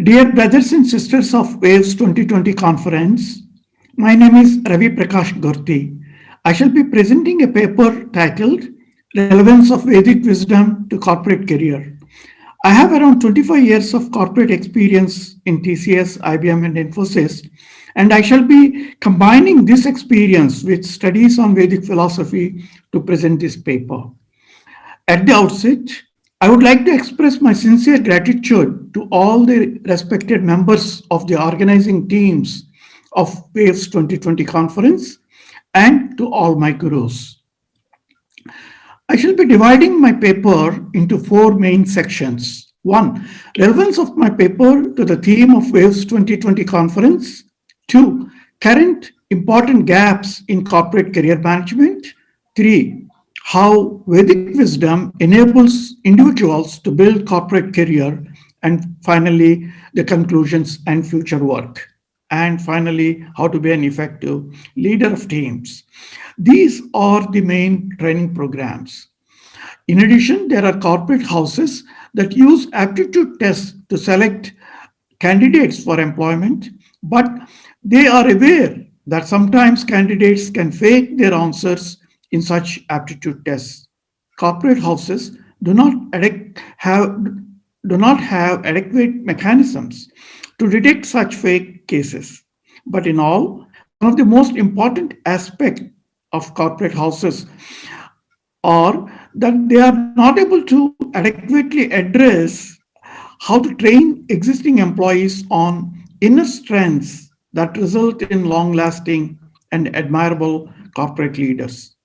Dear brothers and sisters of Waves 2020 conference, my name is Ravi Prakash Gurti. I shall be presenting a paper titled Relevance of Vedic Wisdom to Corporate Career. I have around 25 years of corporate experience in TCS, IBM, and Infosys, and I shall be combining this experience with studies on Vedic philosophy to present this paper. At the outset, I would like to express my sincere gratitude to all the respected members of the organizing teams of WAVES 2020 conference and to all my gurus. I shall be dividing my paper into four main sections. One, relevance of my paper to the theme of WAVES 2020 conference. Two, current important gaps in corporate career management. Three, how Vedic wisdom enables individuals to build corporate career. And finally, the conclusions and future work. And finally, how to be an effective leader of teams. These are the main training programs. In addition, there are corporate houses that use aptitude tests to select candidates for employment, but they are aware that sometimes candidates can fake their answers in such aptitude tests. Corporate houses have do not have adequate mechanisms to detect such fake cases. But in all, one of the most important aspects of corporate houses are that they are not able to adequately address how to train existing employees on inner strengths that result in long lasting and admirable corporate leaders.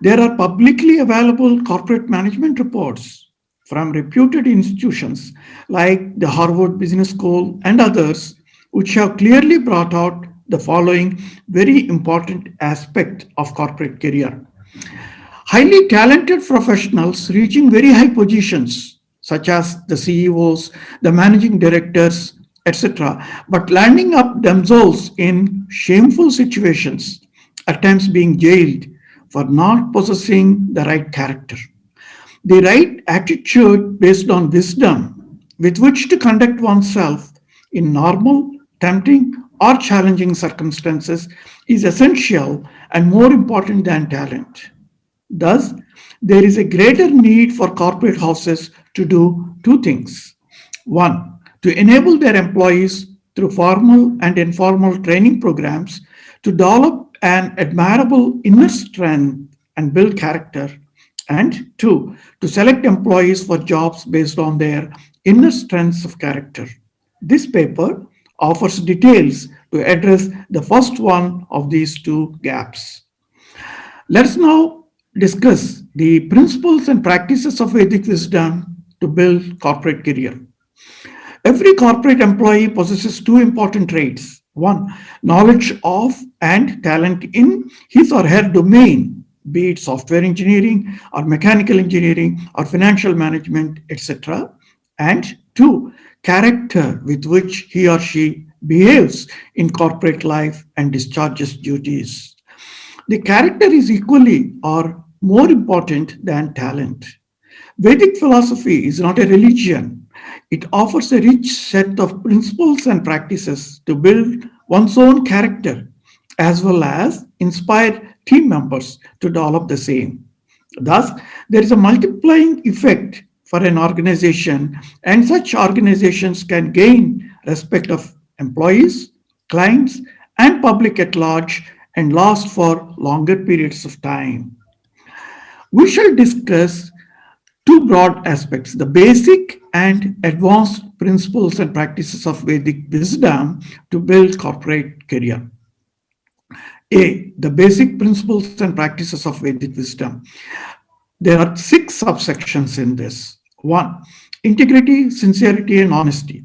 There are publicly available corporate management reports from reputed institutions like the Harvard Business School and others, which have clearly brought out the following very important aspect of corporate career. Highly talented professionals reaching very high positions, such as the CEOs, the managing directors, etc., but landing up themselves in shameful situations, at times being jailed for not possessing the right character, the right attitude based on wisdom with which to conduct oneself in normal, tempting, or challenging circumstances is essential and more important than talent. Thus, there is a greater need for corporate houses to do two things. One, to enable their employees through formal and informal training programs to develop an admirable inner strength and build character. And two, to select employees for jobs based on their inner strengths of character. This paper offers details to address the first one of these two gaps. Let's now discuss the principles and practices of Vedic wisdom to build corporate career. Every corporate employee possesses two important traits. One, knowledge of and talent in his or her domain, be it software engineering or mechanical engineering or financial management, etc. And two, character with which he or she behaves in corporate life and discharges duties. The character is equally or more important than talent. Vedic philosophy is not a religion. It offers a rich set of principles and practices to build one's own character as well as inspire team members to develop the same. Thus, there is a multiplying effect for an organization, and such organizations can gain respect of employees, clients, and public at large and last for longer periods of time. We shall discuss two broad aspects, the basic and advanced principles and practices of Vedic wisdom to build corporate career. A. The basic principles and practices of Vedic wisdom. There are six subsections in this. One, integrity, sincerity, and honesty.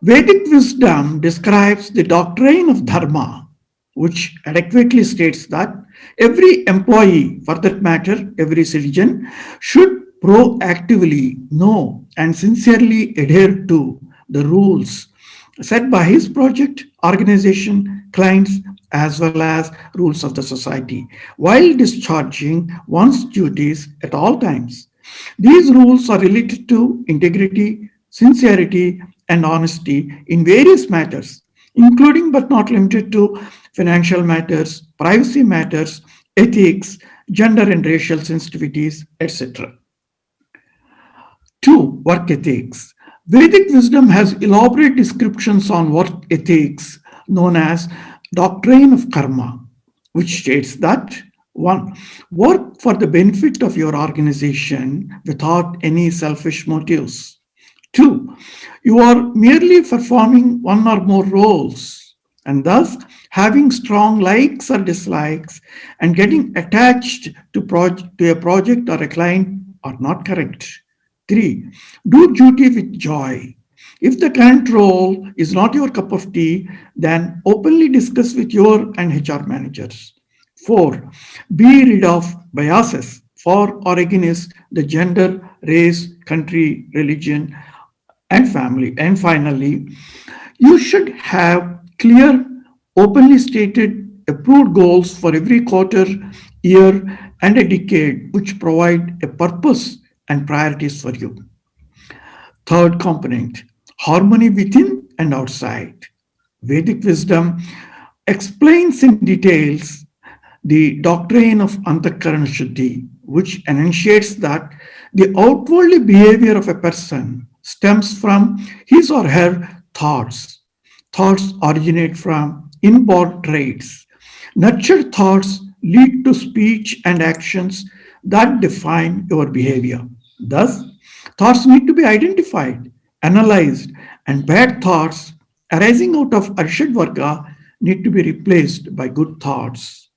Vedic wisdom describes the doctrine of dharma, which adequately states that every employee, for that matter, every citizen, should proactively know and sincerely adhere to the rules set by his project, organization, clients, as well as rules of the society, while discharging one's duties at all times. These rules are related to integrity, sincerity, and honesty in various matters, including but not limited to financial matters, privacy matters, ethics, gender and racial sensitivities, etc. Two, work ethics. Vedic wisdom has elaborate descriptions on work ethics known as doctrine of karma, which states that one, work for the benefit of your organization without any selfish motives. Two, you are merely performing one or more roles, and thus having strong likes or dislikes and getting attached to a project or a client are not correct. Three, do duty with joy. If the current role is not your cup of tea, then openly discuss with your and HR managers. Four, be rid of biases for or against the gender, race, country, religion, and family. And finally, you should have clear, openly stated, approved goals for every quarter, year, and a decade, which provide a purpose and priorities for you. Third component, harmony within and outside. Vedic wisdom explains in details the doctrine of Antakarana Shuddhi, which enunciates that the outwardly behavior of a person stems from his or her thoughts. Thoughts originate from inborn traits. Nurtured thoughts lead to speech and actions that define your behavior. Thus, thoughts need to be identified, analyzed, and bad thoughts arising out of Arshad Varga need to be replaced by good thoughts.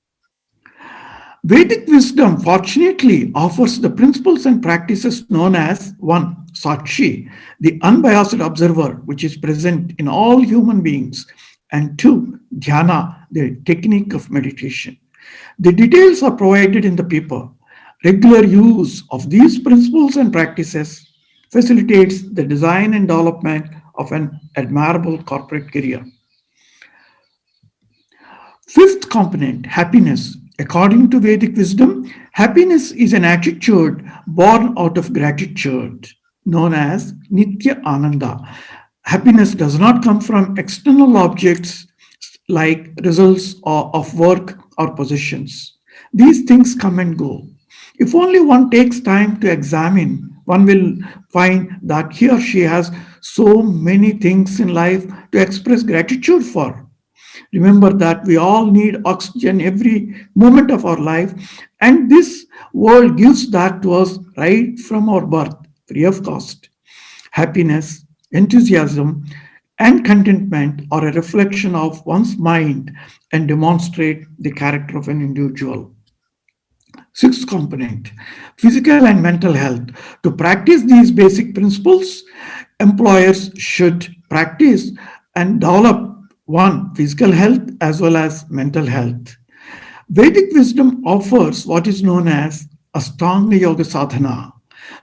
Vedic wisdom fortunately offers the principles and practices known as one, Sakshi, the unbiased observer which is present in all human beings, and two, Dhyana, the technique of meditation. The details are provided in the paper. Regular use of these principles and practices facilitates the design and development of an admirable corporate career. Fifth component, happiness. According to Vedic wisdom, happiness is an attitude born out of gratitude, known as Nitya Ananda. Happiness does not come from external objects like results of work or possessions. These things come and go. If only one takes time to examine, one will find that he or she has so many things in life to express gratitude for. Remember that we all need oxygen every moment of our life, and this world gives that to us right from our birth, free of cost. Happiness, enthusiasm, and contentment are a reflection of one's mind and demonstrate the character of an individual. Sixth component, physical and mental health. To practice these basic principles, employers should practice and develop one, physical health as well as mental health. Vedic wisdom offers what is known as Astanga Yoga Sadhana.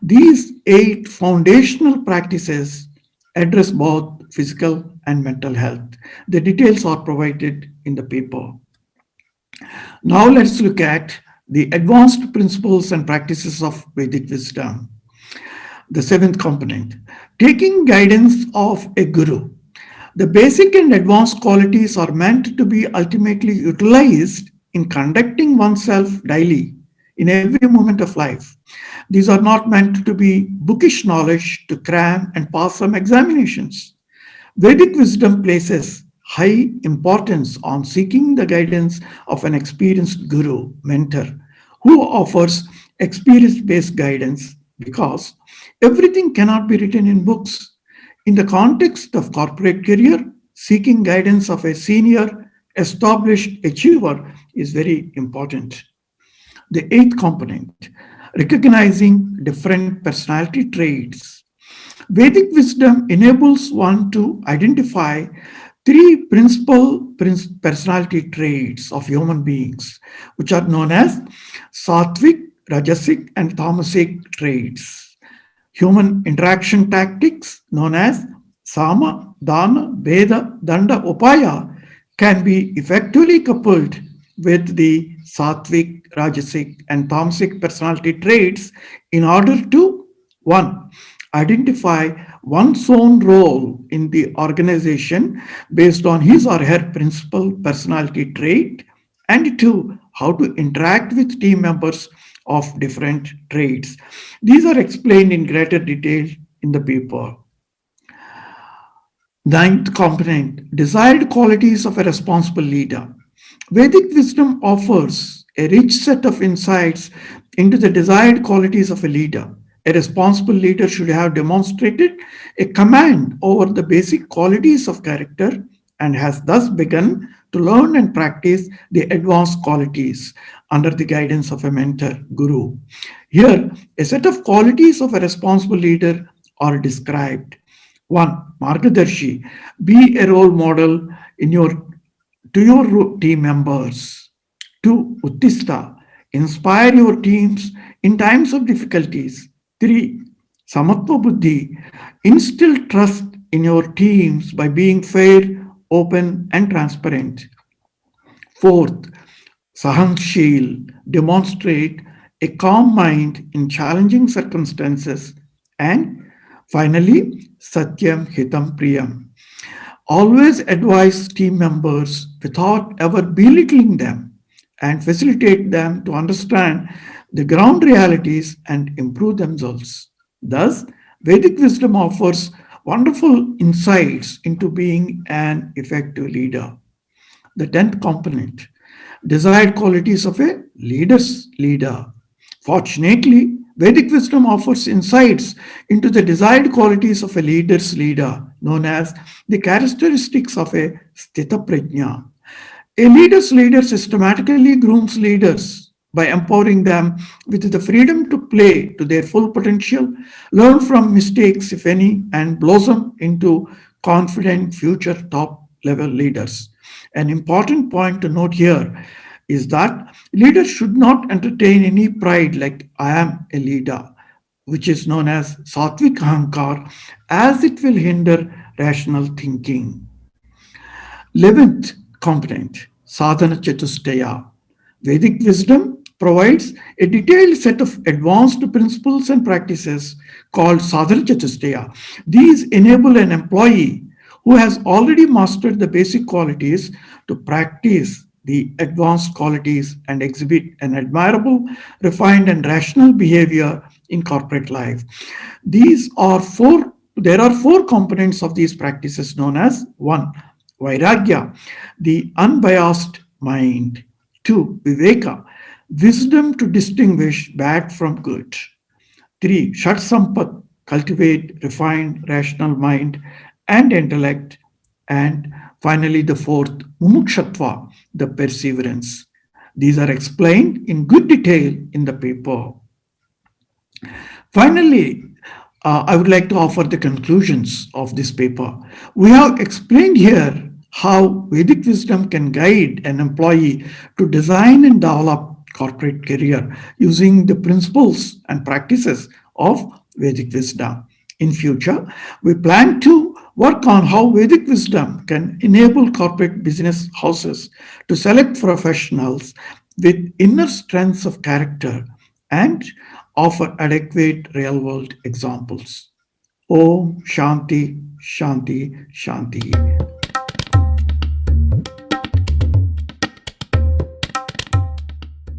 These eight foundational practices address both physical and mental health. The details are provided in the paper. Now let's look at the advanced principles and practices of Vedic wisdom. The seventh component, taking guidance of a guru. The basic and advanced qualities are meant to be ultimately utilized in conducting oneself daily in every moment of life. These are not meant to be bookish knowledge to cram and pass some examinations. Vedic wisdom places high importance on seeking the guidance of an experienced guru, mentor, who offers experience based guidance because everything cannot be written in books. In the context of corporate career, seeking guidance of a senior, established achiever is very important. The eighth component, recognizing different personality traits. Vedic wisdom enables one to identify three principal personality traits of human beings, which are known as sattvic, rajasic, and tamasic traits. Human interaction tactics, known as Sama, Dana, Veda, Danda, Upaya, can be effectively coupled with the sattvic, rajasic, and tamasic personality traits in order to 1. Identify one's own role in the organization based on his or her principal personality trait, and two, how to interact with team members of different traits. These are explained in greater detail in the paper. Ninth component, desired qualities of a responsible leader. Vedic wisdom offers a rich set of insights into the desired qualities of a leader. A responsible leader should have demonstrated a command over the basic qualities of character and has thus begun to learn and practice the advanced qualities under the guidance of a mentor, guru. Here, a set of qualities of a responsible leader are described. One, Margadarshi, be a role model in your to your team members. Two, Uttista, inspire your teams in times of difficulties. Three, Samatva Buddhi, instill trust in your teams by being fair, open, and transparent. Fourth, Sahanshil, demonstrate a calm mind in challenging circumstances. And finally, Satyam Hitam Priyam, always advise team members without ever belittling them and facilitate them to understand the ground realities and improve themselves. Thus, Vedic wisdom offers wonderful insights into being an effective leader. The 10th component, desired qualities of a leader's leader. Fortunately, Vedic wisdom offers insights into the desired qualities of a leader's leader, known as the characteristics of a Sthita Prajna. A leader's leader systematically grooms leaders by empowering them with the freedom to play to their full potential, learn from mistakes, if any, and blossom into confident future top level leaders. An important point to note here is that leaders should not entertain any pride like I am a leader, which is known as Satvik Ahankar, as it will hinder rational thinking. 11th component, Sadhana Chatushtaya. Vedic wisdom provides a detailed set of advanced principles and practices called Sadhana Chatushtaya. These enable an employee who has already mastered the basic qualities to practice the advanced qualities and exhibit an admirable, refined, and rational behavior in corporate life. There are four components of these practices known as one, Vairagya, the unbiased mind. Two, Viveka, wisdom to distinguish bad from good. Three, Shat Sampat, cultivate refined, rational mind and intellect. And finally, the fourth, Mumukshatva, the perseverance. These are explained in good detail in the paper. Finally, I would like to offer the conclusions of this paper. We have explained here how Vedic wisdom can guide an employee to design and develop corporate career using the principles and practices of Vedic wisdom. In future, we plan to work on how Vedic wisdom can enable corporate business houses to select professionals with inner strengths of character and offer adequate real world examples. Om Shanti, Shanti, Shanti.